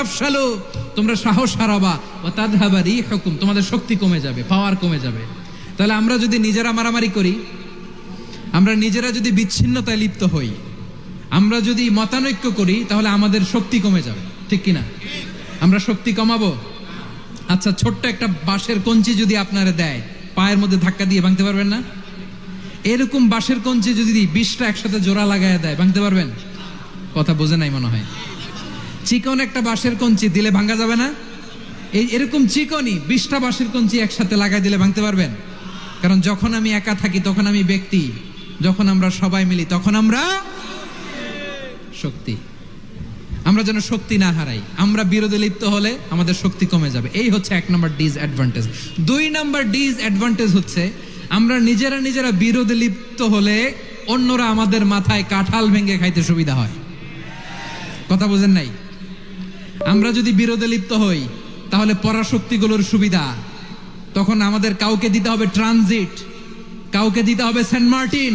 তাফশালু, তোমরা সাহস হারাবা, ওয়া তাযহাবা রিহুকুম, তোমাদের শক্তি কমে যাবে, পাওয়ার কমে যাবে। তাহলে আমরা যদি নিজেরা মারামারি করি, আমরা নিজেরা যদি বিচ্ছিন্নতায় লিপ্ত হই, আমরা যদি মতানৈক্য করি, তাহলে আমাদের শক্তি কমে যাবে, ঠিক কিনা? আমরা শক্তি কমাবো? আচ্ছা, ছোট্ট একটা বাঁশের কঞ্চি যদি আপনারা দেয়, পায়ের মধ্যে ধাক্কা দিয়ে ভাঙতে পারবেন না? এরকম বাঁশের কঞ্চি যদি 20টা একসাথে জোড়া লাগায় দেয়, ভাঙতে পারবেন? কথা বোঝে নাই মনে হয়। চিকন একটা বাঁশের কঞ্চি দিলে ভাঙা যাবে না? এরকম চিকনই 20টা বাঁশের কঞ্চি একসাথে লাগাই দিলে ভাঙতে পারবেন? কারণ যখন আমি একা থাকি তখন আমি ব্যক্তি, যখন আমরা সবাই মিলি তখন আমরা শক্তি। আমরা যেন শক্তি না হারাই। আমরা বিরোধে লিপ্ত হলে আমাদের শক্তি কমে যাবে। এই হচ্ছে 1 নম্বর ডিসঅ্যাডভান্টেজ। 2 নম্বর ডিসঅ্যাডভান্টেজ হচ্ছে আমরা নিজেরা বিরোধে লিপ্ত হলে অন্যরা আমাদের মাথায় কাঁঠাল ভেঙে খাইতে সুবিধা হয়। কথা বোঝেন নাই? আমরা যদি বিরোধে লিপ্ত হই তাহলে পরাশক্তিগুলোর সুবিধা, তখন আমাদের কাউকে দিতে হবে ট্রানজিট, কাউকে দিতে হবে সেন্ট মার্টিন,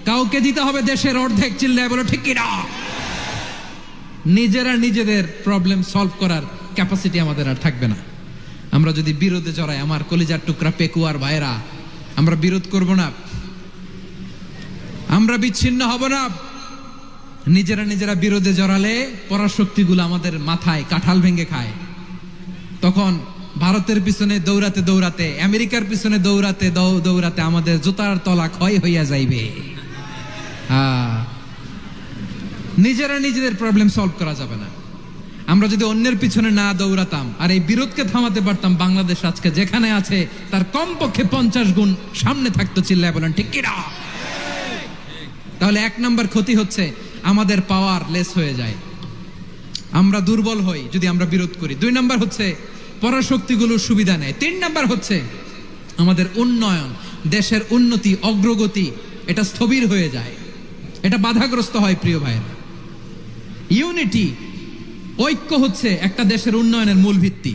কাউকে দিতে হবে দেশের অর্ধেক। চিল্লায় বলো ঠিক কিনা? নিজেরা নিজেদের প্রবলেম সলভ করার ক্যাপাসিটি আমাদের আর থাকবে না। আমরা যদি বিরোধে জড়াই, আমার কলিজার টুকরা পেকুয়ার ভাইরা, আমরা বিরোধ করব না, আমরা বিচ্ছিন্ন হব না। নিজেরা বিরোধে জড়ালে পরাশক্তিগুলো আমাদের মাথায় কাঁঠাল ভেঙে খায়। তখন ভারতের পিছনে দৌড়াতে দৌড়াতে, আমেরিকার পিছনে দৌড়াতে দৌড়াতে আমাদের জুতার তলা ক্ষয় হইয়া যাইবে। নিজেরা নিজেদের প্রবলেম সলভ করা যাবে না। আমরা যদি অন্যের পিছনে না দৌড়াতাম আর এই বিরোধকে থামাতে পারতাম, বাংলাদেশ আজকে যেখানে আছে তার কমপক্ষে 50 গুণ সামনে থাকতো। চিল্লায় বলেন ঠিক কিনা? তাহলে 1 নম্বর ক্ষতি হচ্ছে আমাদের পাওয়ার লেস হয়ে যায়, আমরা দুর্বল হই যদি আমরা বিরোধ করি। 2 নম্বর হচ্ছে পরাশক্তিগুলোর সুবিধা নেয়। 3 নম্বর হচ্ছে আমাদের উন্নয়ন, দেশের উন্নতি, অগ্রগতি, এটা স্থবির হয়ে যায়, এটা বাধাগ্রস্ত হয়। প্রিয় ভাইয়েরা, ইউনিটি, ঐক্য হচ্ছে একটা দেশের উন্নয়নের মূল ভিত্তি।